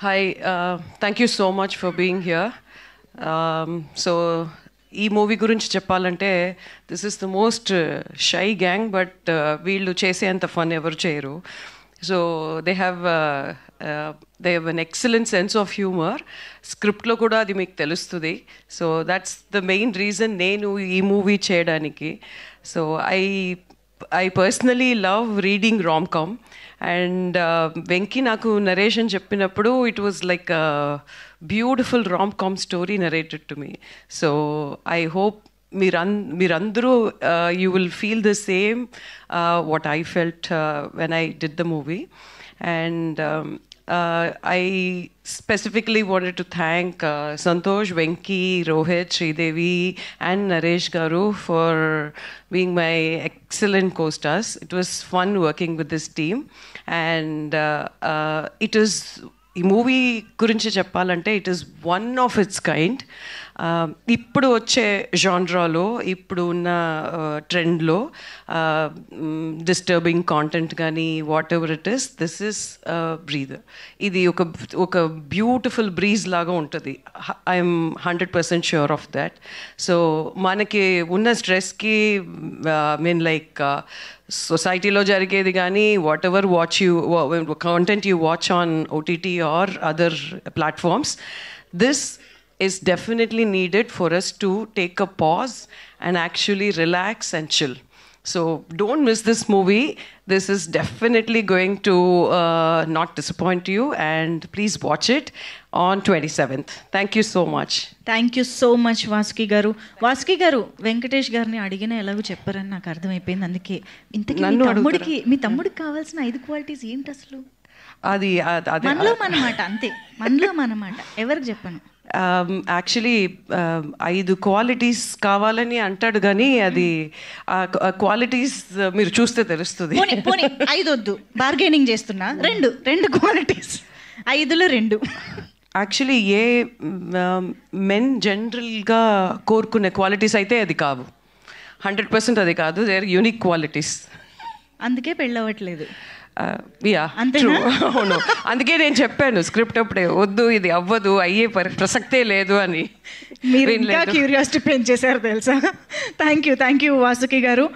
Hi, thank you so much for being here. So, ఈ movie గురించి చెప్పాలంటే this is the most shy gang, but వీళ్ళు చేసేంత fun ఎవరు చేయరు. So they have an excellent sense of humour. స్క్రిప్ట్లో కూడా అది మీకు తెలుస్తుంది. So that's the main reason నేను ఈ మూవీ చేయడానికి. సో I personally love reading rom-com, and Venky నాకు నరేషన్ చెప్పినప్పుడు it was like a beautiful rom-com story narrated to me. So I hope మీరందరూ you will feel the same what I felt when I did the movie. And I specifically wanted to thank Santosh, Venki, Rohit, Sridevi and Naresh Garu for being my excellent co-stars. It was fun working with this team, and it is ఈ movie గురించి చెప్పాలంటే it is one of it's kind. ఇప్పుడు వచ్చే జాన్రాలో, ఇప్పుడు ఉన్న ట్రెండ్లో disturbing content కానీ what ever it is, this is breather. ఇది ఒక బ్యూటిఫుల్ బ్రీజ్ లాగా ఉంటుంది. I'm 100% sure of that. So మనకి ఉన్న స్ట్రెస్కి మీన్ లైక్ సొసైటీలో జరిగేది కానీ what ever content you watch on OTT or other platforms, this is definitely needed for us to take a pause and actually relax and chill. So don't miss this movie. This is definitely going to not disappoint you, and please watch it on 27th. Thank you so much. Thank you so much Vasuki గారు. వాసుకి గారు, వెంకటేష్ గారిని అడిగిన ఎలాగో చెప్పారని నాకు అర్థమైపోయింది. అందుకే ఇంతకీ మీ తమ్ముడికి కావాల్సిన 5 క్వాలిటీస్ ఏంటి అసలు? అది మనలో మనమాట, అంతే, మనలో మనమాట, ఎవరికి చెప్పను. యాక్చువల్లీ 5 క్వాలిటీస్ కావాలని అంటాడు, కానీ అది క్వాలిటీస్ మీరు చూస్తే తెలుస్తుంది. 5 వద్దు, బార్గెనింగ్ చేస్తున్నా. 2 క్వాలిటీస్, 5లో 2. యాక్చువల్లీ ఏ మెన్ జనరల్గా కోరుకునే క్వాలిటీస్ అయితే అది కావు. 100% అది కాదు. They are unique qualities. అందుకే పెళ్ళవట్లేదు. అవును, అందుకే నేను చెప్పాను స్క్రిప్ట్ అప్పుడే, వద్దు ఇది అవ్వదు, అయ్యే ప్రసక్తే లేదు అని. మీరు ఇంకా క్యూరియాసిటీ పెంచేశారు తెలుసా. థ్యాంక్ యూ వాసుకి గారు.